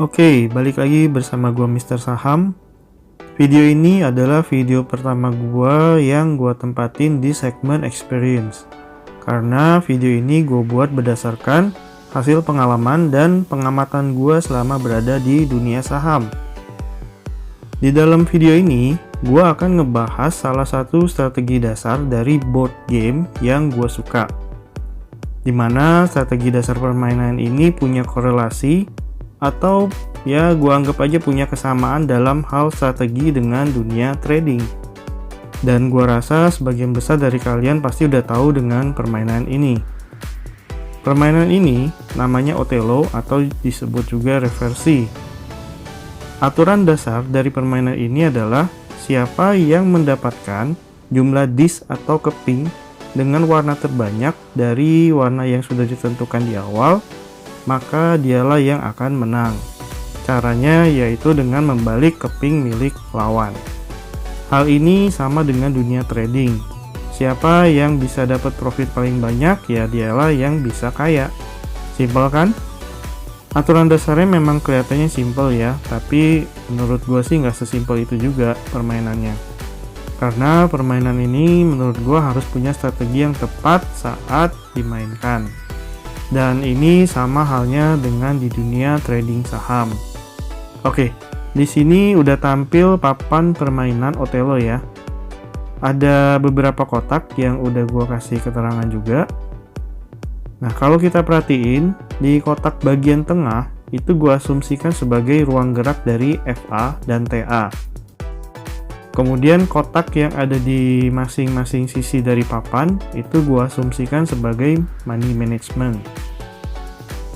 Oke, balik lagi bersama gua Mister Saham. Video ini adalah video pertama gua yang gua tempatin di segmen experience. Karena video ini gua buat berdasarkan hasil pengalaman dan pengamatan gua selama berada di dunia saham. Di dalam video ini, gua akan ngebahas salah satu strategi dasar dari board game yang gua suka. Dimana strategi dasar permainan ini punya korelasi atau ya gua anggap aja punya kesamaan dalam hal strategi dengan dunia trading. Dan gua rasa sebagian besar dari kalian pasti udah tahu dengan permainan ini. Permainan ini namanya Othello atau disebut juga reversi. Aturan dasar dari permainan ini adalah siapa yang mendapatkan jumlah disk atau keping dengan warna terbanyak dari warna yang sudah ditentukan di awal, maka dialah yang akan menang. Caranya yaitu dengan membalik keping milik lawan. Hal ini sama dengan dunia trading. Siapa yang bisa dapat profit paling banyak, ya dialah yang bisa kaya. Simpel kan? Aturan dasarnya memang kelihatannya simpel ya, tapi menurut gua sih nggak sesimpel itu juga permainannya. Karena permainan ini menurut gua harus punya strategi yang tepat saat dimainkan. Dan ini sama halnya dengan di dunia trading saham. Oke, di sini udah tampil papan permainan Othello ya. Ada beberapa kotak yang udah gua kasih keterangan juga. Nah, kalau kita perhatiin di kotak bagian tengah itu gua asumsikan sebagai ruang gerak dari FA dan TA. Kemudian kotak yang ada di masing-masing sisi dari papan itu gua asumsikan sebagai money management.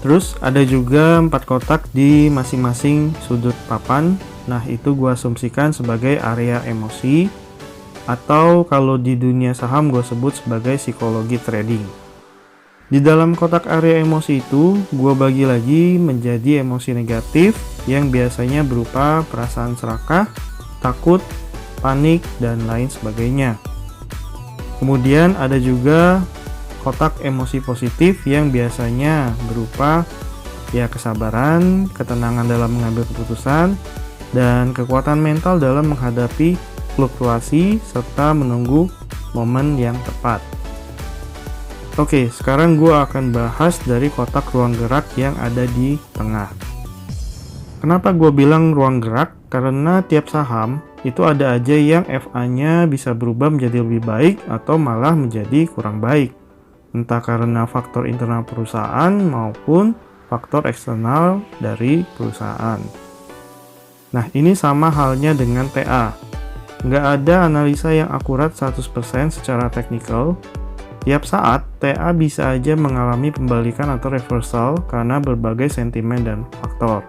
Terus ada juga 4 kotak di masing-masing sudut papan. Nah, itu gua asumsikan sebagai area emosi, atau kalau di dunia saham gua sebut sebagai psikologi trading. Di dalam kotak area emosi itu gua bagi lagi menjadi emosi negatif yang biasanya berupa perasaan serakah, takut, panik, dan lain sebagainya. Kemudian ada juga kotak emosi positif yang biasanya berupa ya kesabaran, ketenangan dalam mengambil keputusan, dan kekuatan mental dalam menghadapi fluktuasi serta menunggu momen yang tepat. Oke, sekarang gue akan bahas dari kotak ruang gerak yang ada di tengah. Kenapa gue bilang ruang gerak? Karena tiap saham itu ada aja yang FA-nya bisa berubah menjadi lebih baik atau malah menjadi kurang baik. Entah karena faktor internal perusahaan maupun faktor eksternal dari perusahaan. Nah, ini sama halnya dengan TA. Nggak ada analisa yang akurat 100% secara teknikal. Tiap saat, TA bisa aja mengalami pembalikan atau reversal karena berbagai sentimen dan faktor.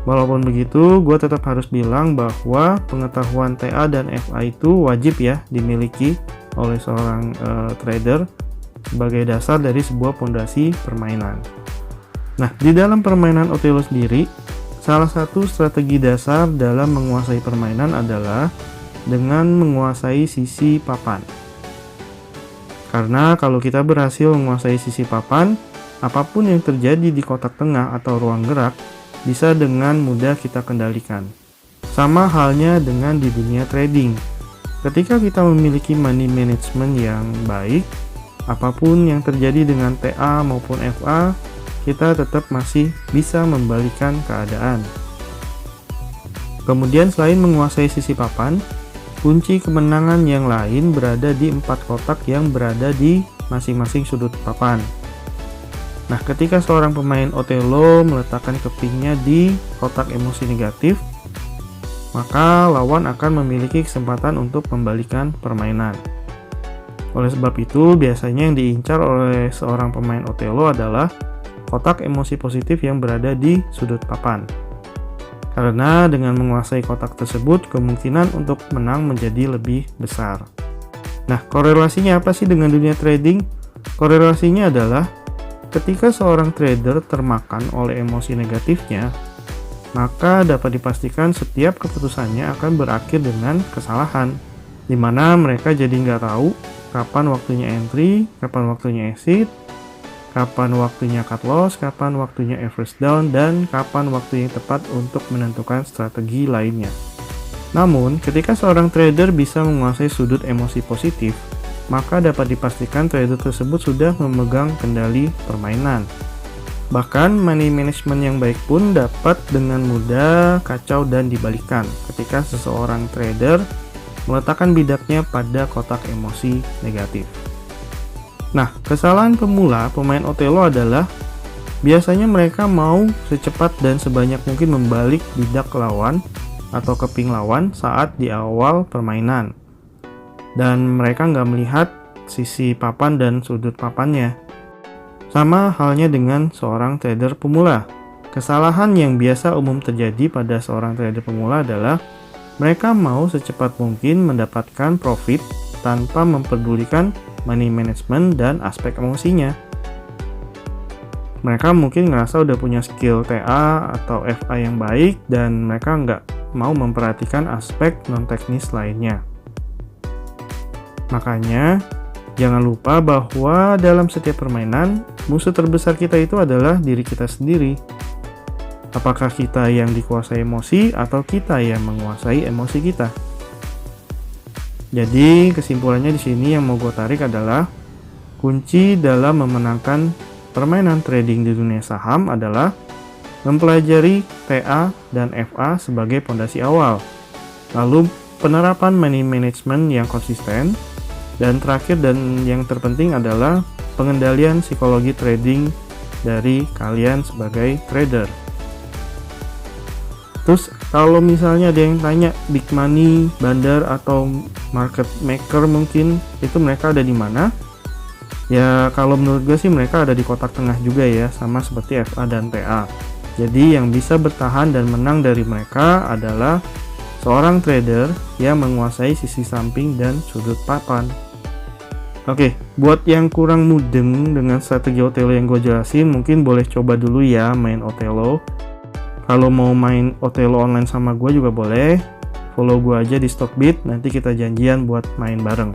Walaupun begitu, gue tetap harus bilang bahwa pengetahuan TA dan FA itu wajib ya dimiliki oleh seorang trader sebagai dasar dari sebuah fondasi permainan. Nah, di dalam permainan Othello sendiri, salah satu strategi dasar dalam menguasai permainan adalah dengan menguasai sisi papan. Karena kalau kita berhasil menguasai sisi papan, apapun yang terjadi di kotak tengah atau ruang gerak bisa dengan mudah kita kendalikan. Sama halnya dengan di dunia trading. Ketika kita memiliki money management yang baik, apapun yang terjadi dengan TA maupun FA, kita tetap masih bisa membalikan keadaan. Kemudian selain menguasai sisi papan, kunci kemenangan yang lain berada di 4 kotak yang berada di masing-masing sudut papan. Nah, ketika seorang pemain Othello meletakkan kepingnya di kotak emosi negatif, maka lawan akan memiliki kesempatan untuk membalikan permainan. Oleh sebab itu, biasanya yang diincar oleh seorang pemain Othello adalah kotak emosi positif yang berada di sudut papan. Karena dengan menguasai kotak tersebut, kemungkinan untuk menang menjadi lebih besar. Nah, korelasinya apa sih dengan dunia trading? Korelasinya adalah ketika seorang trader termakan oleh emosi negatifnya, maka dapat dipastikan setiap keputusannya akan berakhir dengan kesalahan, di mana mereka jadi nggak tahu kapan waktunya entry, kapan waktunya exit, kapan waktunya cut loss, kapan waktunya average down, dan kapan waktu yang tepat untuk menentukan strategi lainnya. Namun, ketika seorang trader bisa menguasai sudut emosi positif, maka dapat dipastikan trader tersebut sudah memegang kendali permainan. Bahkan, money management yang baik pun dapat dengan mudah kacau dan dibalikan ketika seseorang trader meletakkan bidaknya pada kotak emosi negatif. Nah, kesalahan pemula pemain Otelo adalah biasanya mereka mau secepat dan sebanyak mungkin membalik bidak lawan atau keping lawan saat di awal permainan. Dan mereka nggak melihat sisi papan dan sudut papannya. Sama halnya dengan seorang trader pemula. Kesalahan yang biasa umum terjadi pada seorang trader pemula adalah mereka mau secepat mungkin mendapatkan profit tanpa memperdulikan money management dan aspek emosinya. Mereka mungkin ngerasa udah punya skill TA atau FA yang baik dan mereka nggak mau memperhatikan aspek non-teknis lainnya. Makanya, jangan lupa bahwa dalam setiap permainan, musuh terbesar kita itu adalah diri kita sendiri. Apakah kita yang dikuasai emosi atau kita yang menguasai emosi kita? Jadi, kesimpulannya di sini yang mau gue tarik adalah kunci dalam memenangkan permainan trading di dunia saham adalah mempelajari TA dan FA sebagai pondasi awal. Lalu, penerapan money management yang konsisten. Dan terakhir dan yang terpenting adalah pengendalian psikologi trading dari kalian sebagai trader. Terus kalau misalnya ada yang tanya big money, bandar atau market maker mungkin itu mereka ada di mana? Ya kalau menurut gue sih mereka ada di kotak tengah juga ya, sama seperti FA dan TA. Jadi yang bisa bertahan dan menang dari mereka adalah seorang trader yang menguasai sisi samping dan sudut papan. Oke, buat yang kurang mudeng dengan strategi Otelo yang gue jelasin, mungkin boleh coba dulu ya main Otelo. Kalau mau main Otelo online sama gue juga boleh. Follow gue aja di Stockbit, nanti kita janjian buat main bareng.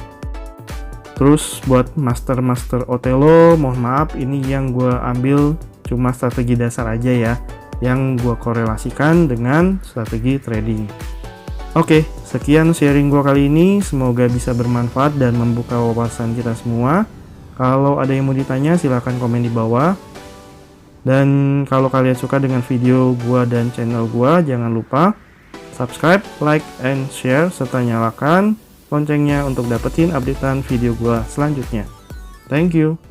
Terus buat master Otelo, mohon maaf ini yang gue ambil cuma strategi dasar aja ya, yang gue korelasikan dengan strategi trading. Oke, sekian sharing gue kali ini. Semoga bisa bermanfaat dan membuka wawasan kita semua. Kalau ada yang mau ditanya, silahkan komen di bawah. Dan kalau kalian suka dengan video gue dan channel gue, jangan lupa subscribe, like, and share, serta nyalakan loncengnya untuk dapetin updatean video gue selanjutnya. Thank you.